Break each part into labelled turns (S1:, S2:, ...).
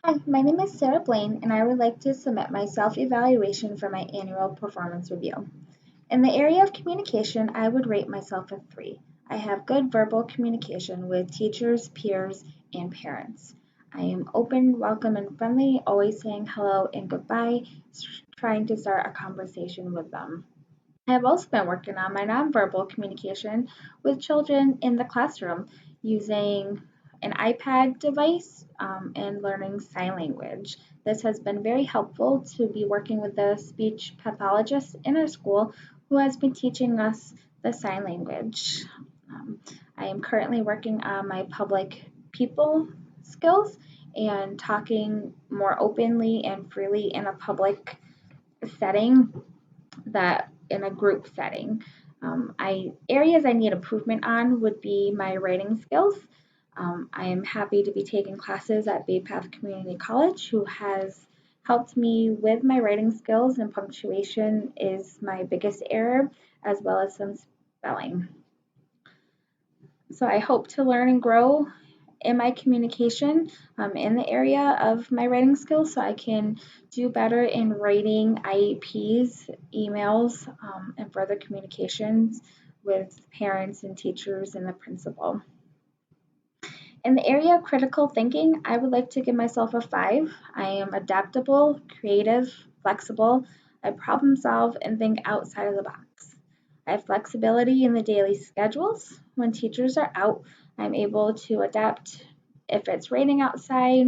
S1: Hi, my name is Sarah Blaine, and I would like to submit my self-evaluation for my annual performance review. In the area of communication, I would rate myself a 3. I have good verbal communication with teachers, peers, and parents. I am open, welcome, and friendly, always saying hello and goodbye, trying to start a conversation with them. I have also been working on my nonverbal communication with children in the classroom using an iPad device and learning sign language. This has been very helpful to be working with the speech pathologist in our school who has been teaching us the sign language. Um, I am currently working on my public people skills and talking more openly and freely in a public setting that in a group setting. I areas I need improvement on would be my writing skills. I am happy to be taking classes at Bay Path Community College, who has helped me with my writing skills, and punctuation is my biggest error, as well as some spelling. So I hope to learn and grow in my communication in the area of my writing skills so I can do better in writing IEPs, emails, and further communications with parents and teachers and the principal. In the area of critical thinking, I would like to give myself a 5. I am adaptable, creative, flexible. I problem solve and think outside of the box. I have flexibility in the daily schedules. When teachers are out, I'm able to adapt if it's raining outside.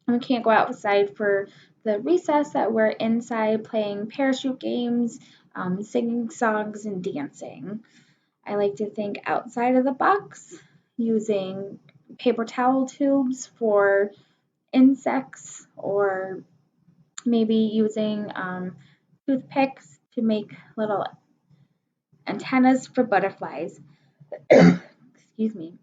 S1: We can't go outside for the recess that we're inside playing parachute games, singing songs, and dancing. I like to think outside of the box using paper towel tubes for insects or maybe using toothpicks to make little antennas for butterflies. Excuse me.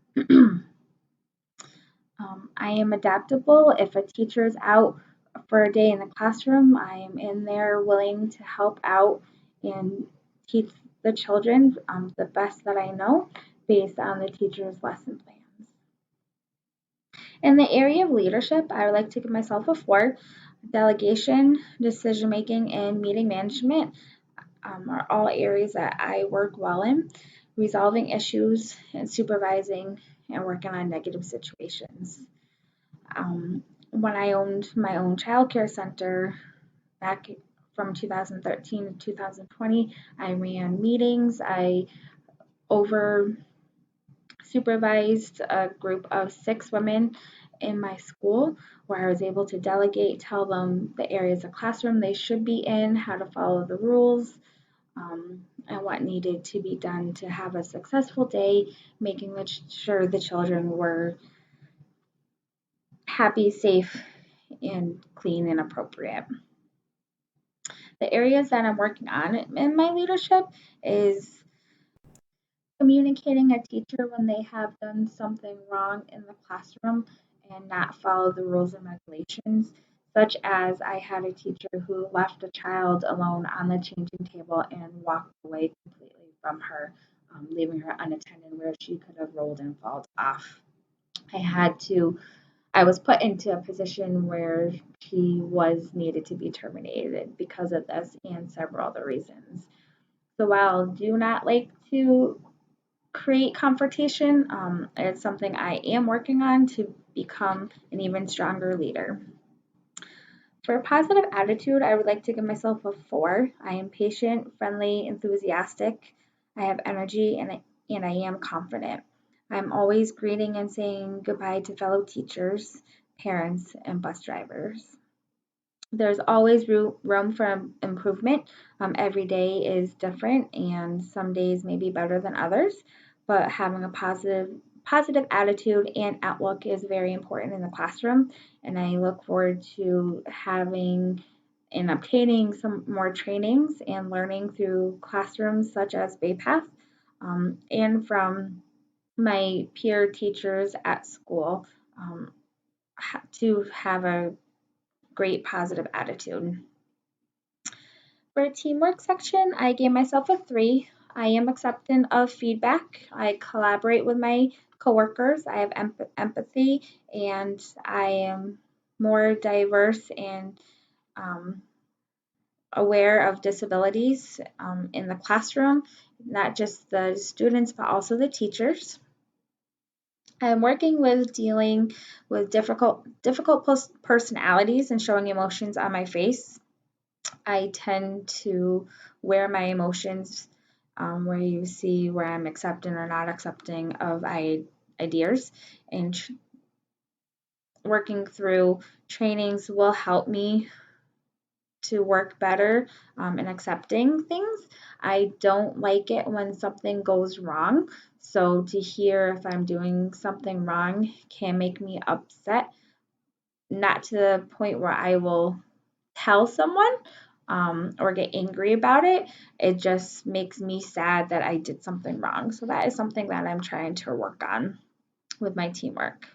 S1: I am adaptable. If a teacher is out for a day in the classroom, I am in there willing to help out and teach the children the best that I know based on the teacher's lesson plans. In the area of leadership, I would like to give myself a 4. Delegation, decision making, and meeting management are all areas that I work well in. Resolving issues and supervising and working on negative situations. When I owned my own childcare center back from 2013 to 2020, I ran meetings. I over supervised a group of 6 women in my school where I was able to delegate, tell them the areas of classroom they should be in, how to follow the rules, and what needed to be done to have a successful day, making sure the children were happy, safe, and clean and appropriate. The areas that I'm working on in my leadership is communicating a teacher when they have done something wrong in the classroom and not follow the rules and regulations, such as I had a teacher who left a child alone on the changing table and walked away completely from her, leaving her unattended where she could have rolled and fallen off. I had to I was put into a position where she was needed to be terminated because of this and several other reasons. So while I do not like to create confrontation, it's something I am working on to become an even stronger leader. For a positive attitude, I would like to give myself a 4. I am patient, friendly, enthusiastic. I have energy and I am confident. I'm always greeting and saying goodbye to fellow teachers, parents, and bus drivers. There's always room for improvement. Every day is different, and some days may be better than others. But having a positive attitude and outlook is very important in the classroom. And I look forward to having and obtaining some more trainings and learning through classrooms such as BayPath and from my peer teachers at school to have a great positive attitude. For a teamwork section, I gave myself a 3. I am accepting of feedback. I collaborate with my coworkers. I have empathy and I am more diverse and um, aware of disabilities in the classroom, not just the students, but also the teachers. I'm working with dealing with difficult personalities and showing emotions on my face. I tend to wear my emotions where you see where I'm accepting or not accepting of ideas, and working through trainings will help me to work better in accepting things. I don't like it when something goes wrong. So to hear if I'm doing something wrong can make me upset, not to the point where I will tell someone or get angry about it. It just makes me sad that I did something wrong. So that is something that I'm trying to work on with my teamwork.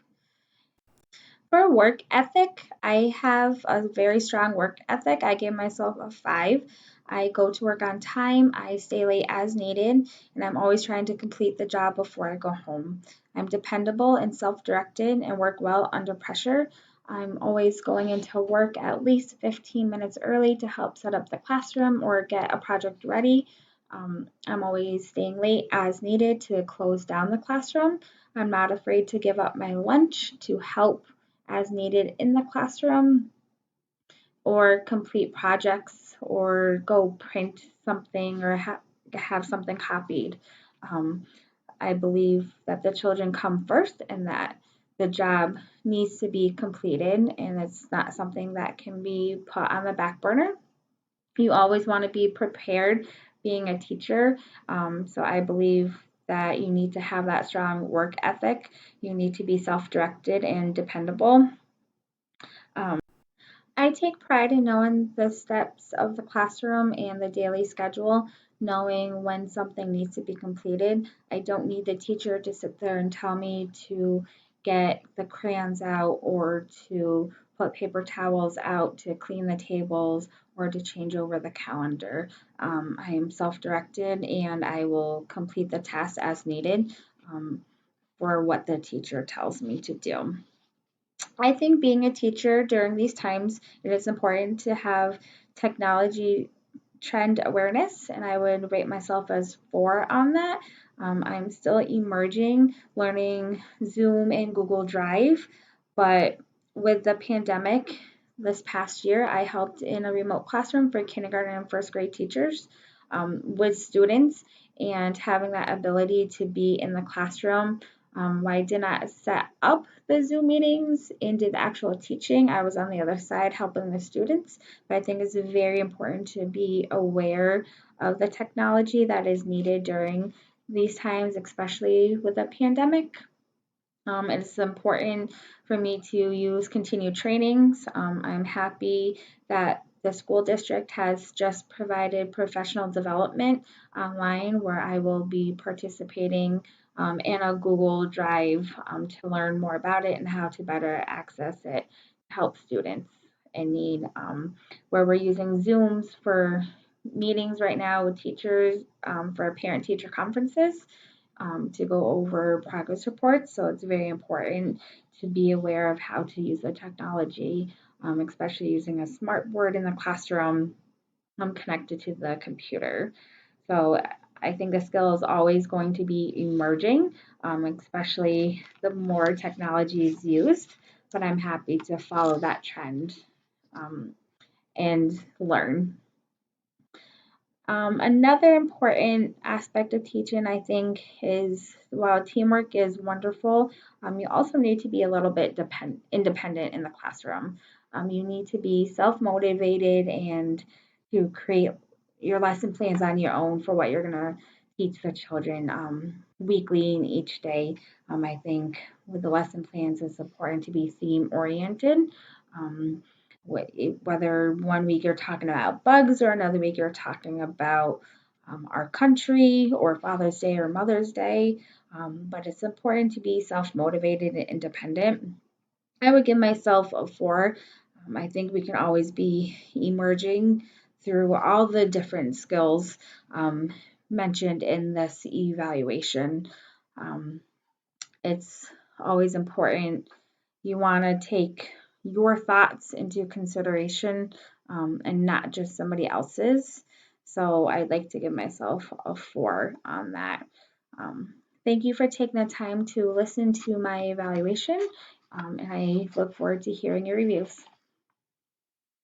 S1: For work ethic, I have a very strong work ethic. I give myself a 5. I go to work on time, I stay late as needed, and I'm always trying to complete the job before I go home. I'm dependable and self directed and work well under pressure. I'm always going into work at least 15 minutes early to help set up the classroom or get a project ready. I'm always staying late as needed to close down the classroom. I'm not afraid to give up my lunch to help as needed in the classroom or complete projects or go print something or have something copied. Um, I believe that the children come first and that the job needs to be completed and it's not something that can be put on the back burner. You always want to be prepared being a teacher. So I believe that you need to have that strong work ethic. You need to be self directed and dependable. Um, I take pride in knowing the steps of the classroom and the daily schedule, knowing when something needs to be completed. I don't need the teacher to sit there and tell me to get the crayons out or to put paper towels out to clean the tables or to change over the calendar. I am self directed and I will complete the tasks as needed for what the teacher tells me to do. I think being a teacher during these times, it is important to have technology trend awareness, and I would rate myself as 4 on that. I'm still emerging, learning Zoom and Google Drive, but with the pandemic this past year, I helped in a remote classroom for kindergarten and first grade teachers with students, and having that ability to be in the classroom. I did not set up the Zoom meetings and did the actual teaching. I was on the other side helping the students, but I think it's very important to be aware of the technology that is needed during these times, especially with a pandemic. It's important for me to use continued trainings. I'm happy that the school district has just provided professional development online where I will be participating in a Google Drive to learn more about it and how to better access it to help students in need. Where we're using Zooms for meetings right now with teachers for parent-teacher conferences to go over progress reports. So it's very important to be aware of how to use the technology, especially using a smart board in the classroom connected to the computer. So I think the skill is always going to be emerging, especially the more technology is used. But I'm happy to follow that trend and learn. Another important aspect of teaching, I think, is while teamwork is wonderful, you also need to be a little bit independent in the classroom. You need to be self motivated and to create your lesson plans on your own for what you're going to teach the children weekly and each day. I think with the lesson plans, it's important to be theme oriented. Um, whether one week you're talking about bugs or another week you're talking about our country or Father's Day or Mother's Day. But it's important to be self motivated and independent. I would give myself a 4. I think we can always be emerging through all the different skills mentioned in this evaluation. Um, it's always important. You want to take your thoughts into consideration and not just somebody else's. So I'd like to give myself a 4 on that. Thank you for taking the time to listen to my evaluation, and I look forward to hearing your reviews.